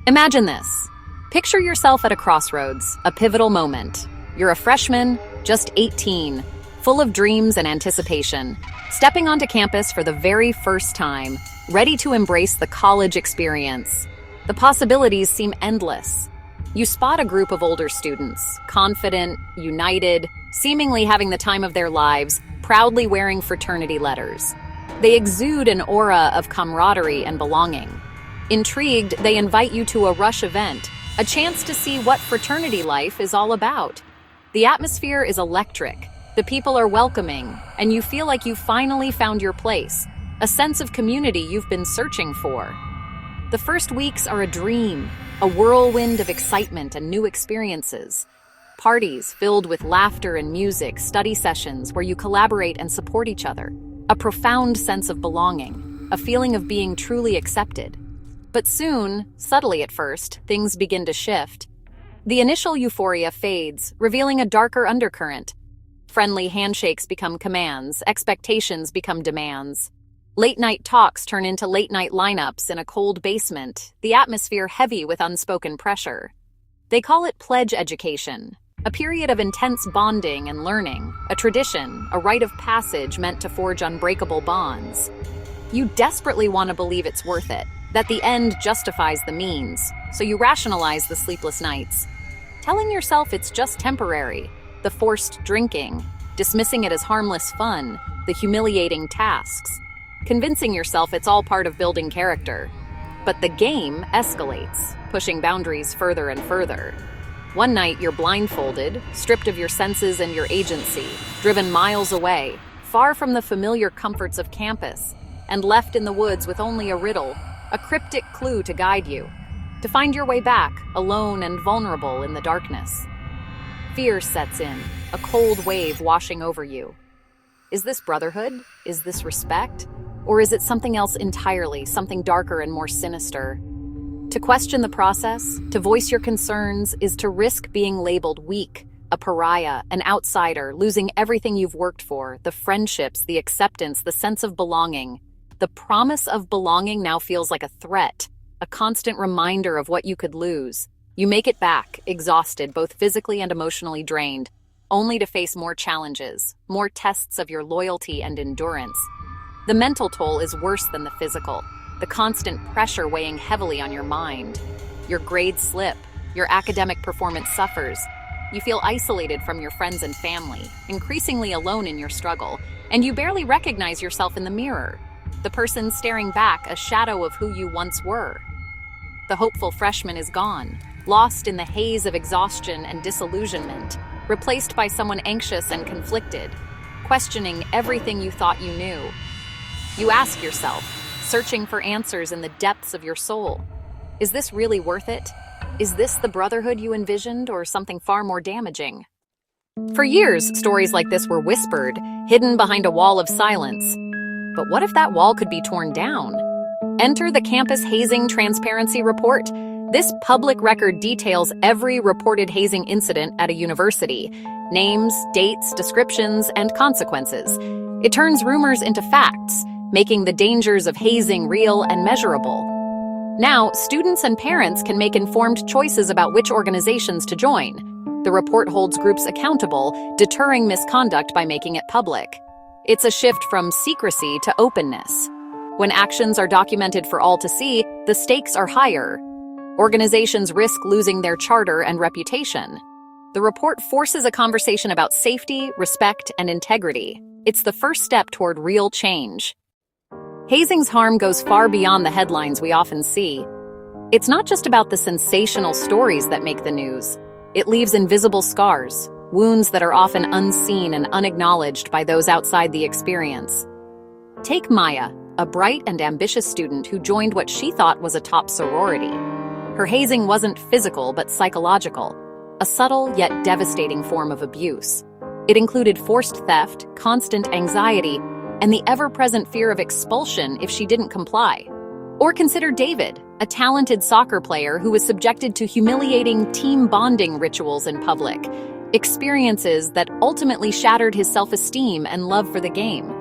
Imagine this. Picture yourself at a crossroads, a pivotal moment. You're a freshman, just 18, full of dreams and anticipation, stepping onto campus for the very first time, ready to embrace the college experience. The possibilities seem endless. You spot a group of older students, confident, united, seemingly having the time of their lives, proudly wearing fraternity letters. They exude an aura of camaraderie and belonging. Intrigued, they invite you to a rush event, a chance to see what fraternity life is all about. The atmosphere is electric, the people are welcoming, and you feel like you've finally found your place, a sense of community you've been searching for. The first weeks are a dream, a whirlwind of excitement and new experiences. Parties filled with laughter and music, study sessions where you collaborate and support each other. A profound sense of belonging, a feeling of being truly accepted. But soon, subtly at first, things begin to shift. The initial euphoria fades, revealing a darker undercurrent. Friendly handshakes become commands, expectations become demands. Late-night talks turn into late-night lineups in a cold basement, the atmosphere heavy with unspoken pressure. They call it pledge education, a period of intense bonding and learning, a tradition, a rite of passage meant to forge unbreakable bonds. You desperately want to believe it's worth it, that the end justifies the means, so you rationalize the sleepless nights, telling yourself it's just temporary, the forced drinking, dismissing it as harmless fun, the humiliating tasks, convincing yourself it's all part of building character. But the game escalates, pushing boundaries further and further. One night you're blindfolded, stripped of your senses and your agency, driven miles away, far from the familiar comforts of campus, and left in the woods with only a riddle, a cryptic clue to guide you, to find your way back, alone and vulnerable in the darkness. Fear sets in, a cold wave washing over you. Is this brotherhood? Is this respect? Or is it something else entirely, something darker and more sinister? To question the process, to voice your concerns, is to risk being labeled weak, a pariah, an outsider, losing everything you've worked for, the friendships, the acceptance, the sense of belonging. The promise of belonging now feels like a threat, a constant reminder of what you could lose. You make it back, exhausted, both physically and emotionally drained, only to face more challenges, more tests of your loyalty and endurance. The mental toll is worse than the physical, the constant pressure weighing heavily on your mind. Your grades slip, your academic performance suffers. You feel isolated from your friends and family, increasingly alone in your struggle, and you barely recognize yourself in the mirror, the person staring back, a shadow of who you once were. The hopeful freshman is gone, lost in the haze of exhaustion and disillusionment, replaced by someone anxious and conflicted, questioning everything you thought you knew. You ask yourself, searching for answers in the depths of your soul, is this really worth it? Is this the brotherhood you envisioned, or something far more damaging? For years, stories like this were whispered, hidden behind a wall of silence. But what if that wall could be torn down? Enter the Campus Hazing Transparency Report. This public record details every reported hazing incident at a university. Names, dates, descriptions, and consequences. It turns rumors into facts, making the dangers of hazing real and measurable. Now, students and parents can make informed choices about which organizations to join. The report holds groups accountable, deterring misconduct by making it public. It's a shift from secrecy to openness. When actions are documented for all to see, the stakes are higher. Organizations risk losing their charter and reputation. The report forces a conversation about safety, respect, and integrity. It's the first step toward real change. Hazing's harm goes far beyond the headlines we often see. It's not just about the sensational stories that make the news. It leaves invisible scars, wounds that are often unseen and unacknowledged by those outside the experience. Take Maya, a bright and ambitious student who joined what she thought was a top sorority. Her hazing wasn't physical but psychological, a subtle yet devastating form of abuse. It included forced theft, constant anxiety, and the ever-present fear of expulsion if she didn't comply. Or consider David, a talented soccer player who was subjected to humiliating team bonding rituals in public, experiences that ultimately shattered his self-esteem and love for the game.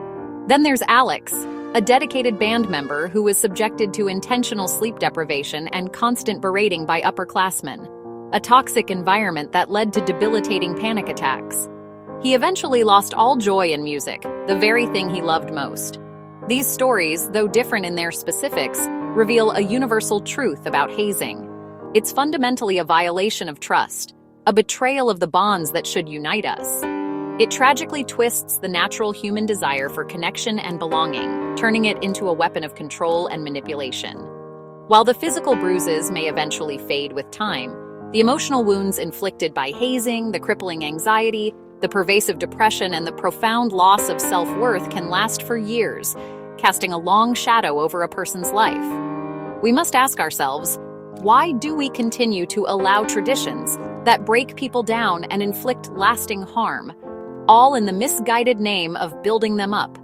Then there's Alex, a dedicated band member who was subjected to intentional sleep deprivation and constant berating by upperclassmen, a toxic environment that led to debilitating panic attacks. He eventually lost all joy in music, the very thing he loved most. These stories, though different in their specifics, reveal a universal truth about hazing. It's fundamentally a violation of trust, a betrayal of the bonds that should unite us. It tragically twists the natural human desire for connection and belonging, turning it into a weapon of control and manipulation. While the physical bruises may eventually fade with time, the emotional wounds inflicted by hazing, the crippling anxiety, the pervasive depression, and the profound loss of self-worth can last for years, casting a long shadow over a person's life. We must ask ourselves, why do we continue to allow traditions that break people down and inflict lasting harm, all in the misguided name of building them up?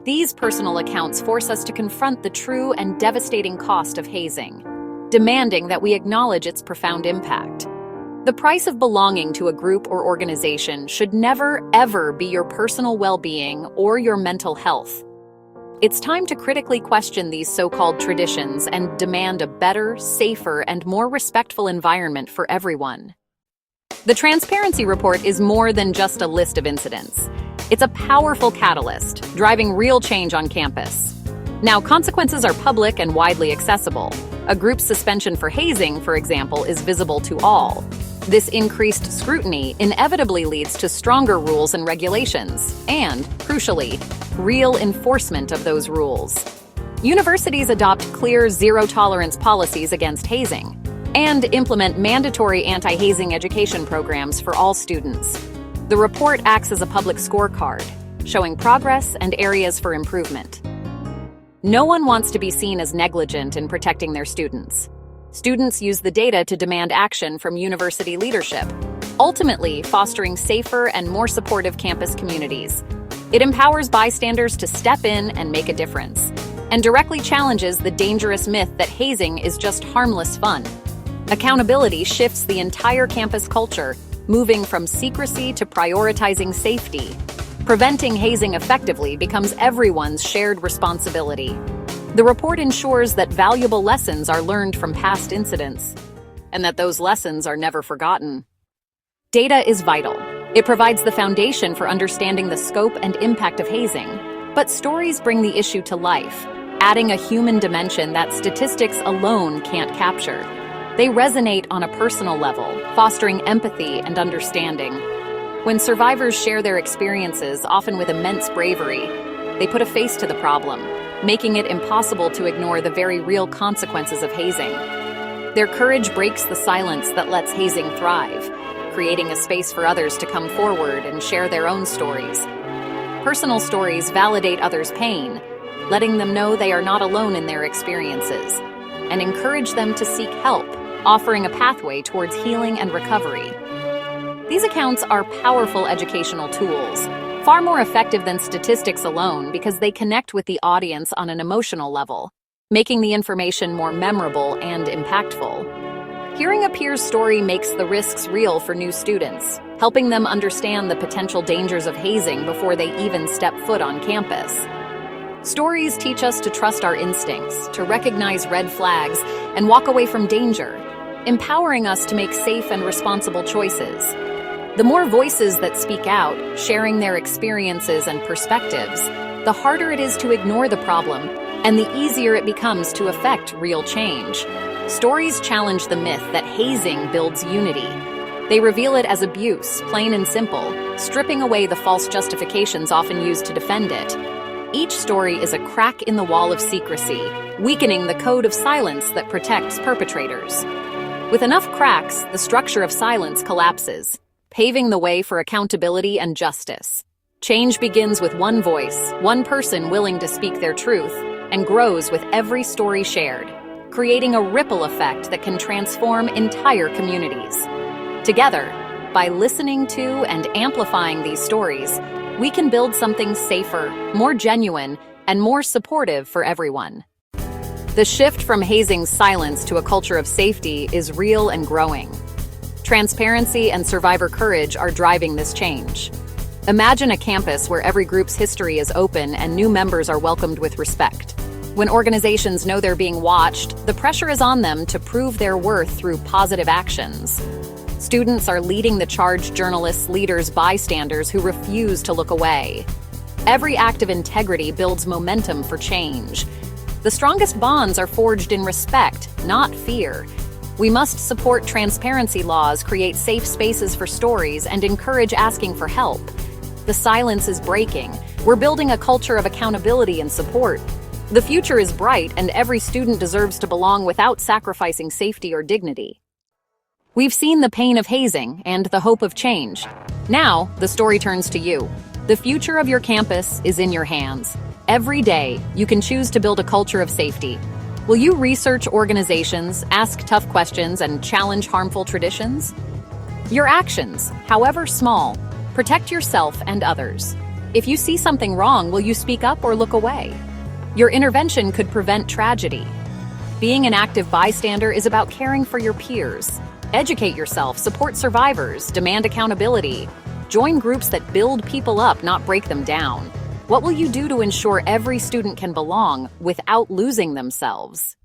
These personal accounts force us to confront the true and devastating cost of hazing, demanding that we acknowledge its profound impact. The price of belonging to a group or organization should never, ever be your personal well-being or your mental health. It's time to critically question these so-called traditions and demand a better, safer, and more respectful environment for everyone. The Transparency Report is more than just a list of incidents. It's a powerful catalyst, driving real change on campus. Now, consequences are public and widely accessible. A group's suspension for hazing, for example, is visible to all. This increased scrutiny inevitably leads to stronger rules and regulations, and, crucially, real enforcement of those rules. Universities adopt clear zero-tolerance policies against hazing and implement mandatory anti-hazing education programs for all students. The report acts as a public scorecard, showing progress and areas for improvement. No one wants to be seen as negligent in protecting their students. Students use the data to demand action from university leadership, ultimately fostering safer and more supportive campus communities. It empowers bystanders to step in and make a difference, and directly challenges the dangerous myth that hazing is just harmless fun. Accountability shifts the entire campus culture, moving from secrecy to prioritizing safety. Preventing hazing effectively becomes everyone's shared responsibility. The report ensures that valuable lessons are learned from past incidents, and that those lessons are never forgotten. Data is vital. It provides the foundation for understanding the scope and impact of hazing, but stories bring the issue to life, adding a human dimension that statistics alone can't capture. They resonate on a personal level, fostering empathy and understanding. When survivors share their experiences, often with immense bravery, they put a face to the problem, making it impossible to ignore the very real consequences of hazing. Their courage breaks the silence that lets hazing thrive, creating a space for others to come forward and share their own stories. Personal stories validate others' pain, letting them know they are not alone in their experiences, and encourage them to seek help, offering a pathway towards healing and recovery. These accounts are powerful educational tools, far more effective than statistics alone because they connect with the audience on an emotional level, making the information more memorable and impactful. Hearing a peer's story makes the risks real for new students, helping them understand the potential dangers of hazing before they even step foot on campus. Stories teach us to trust our instincts, to recognize red flags, and walk away from danger, empowering us to make safe and responsible choices. The more voices that speak out, sharing their experiences and perspectives, the harder it is to ignore the problem, and the easier it becomes to affect real change. Stories challenge the myth that hazing builds unity. They reveal it as abuse, plain and simple, stripping away the false justifications often used to defend it. Each story is a crack in the wall of secrecy, weakening the code of silence that protects perpetrators. With enough cracks, the structure of silence collapses, paving the way for accountability and justice. Change begins with one voice, one person willing to speak their truth, and grows with every story shared, creating a ripple effect that can transform entire communities. Together, by listening to and amplifying these stories, we can build something safer, more genuine, and more supportive for everyone. The shift from hazing's silence to a culture of safety is real and growing. Transparency and survivor courage are driving this change. Imagine a campus where every group's history is open and new members are welcomed with respect. When organizations know they're being watched, the pressure is on them to prove their worth through positive actions. Students are leading the charge: journalists, leaders, bystanders who refuse to look away. Every act of integrity builds momentum for change. The strongest bonds are forged in respect, not fear. We must support transparency laws, create safe spaces for stories, and encourage asking for help. The silence is breaking. We're building a culture of accountability and support. The future is bright, and every student deserves to belong without sacrificing safety or dignity. We've seen the pain of hazing and the hope of change. Now, the story turns to you. The future of your campus is in your hands. Every day, you can choose to build a culture of safety. Will you research organizations, ask tough questions, and challenge harmful traditions? Your actions, however small, protect yourself and others. If you see something wrong, will you speak up or look away? Your intervention could prevent tragedy. Being an active bystander is about caring for your peers. Educate yourself, support survivors, demand accountability. Join groups that build people up, not break them down. What will you do to ensure every student can belong without losing themselves?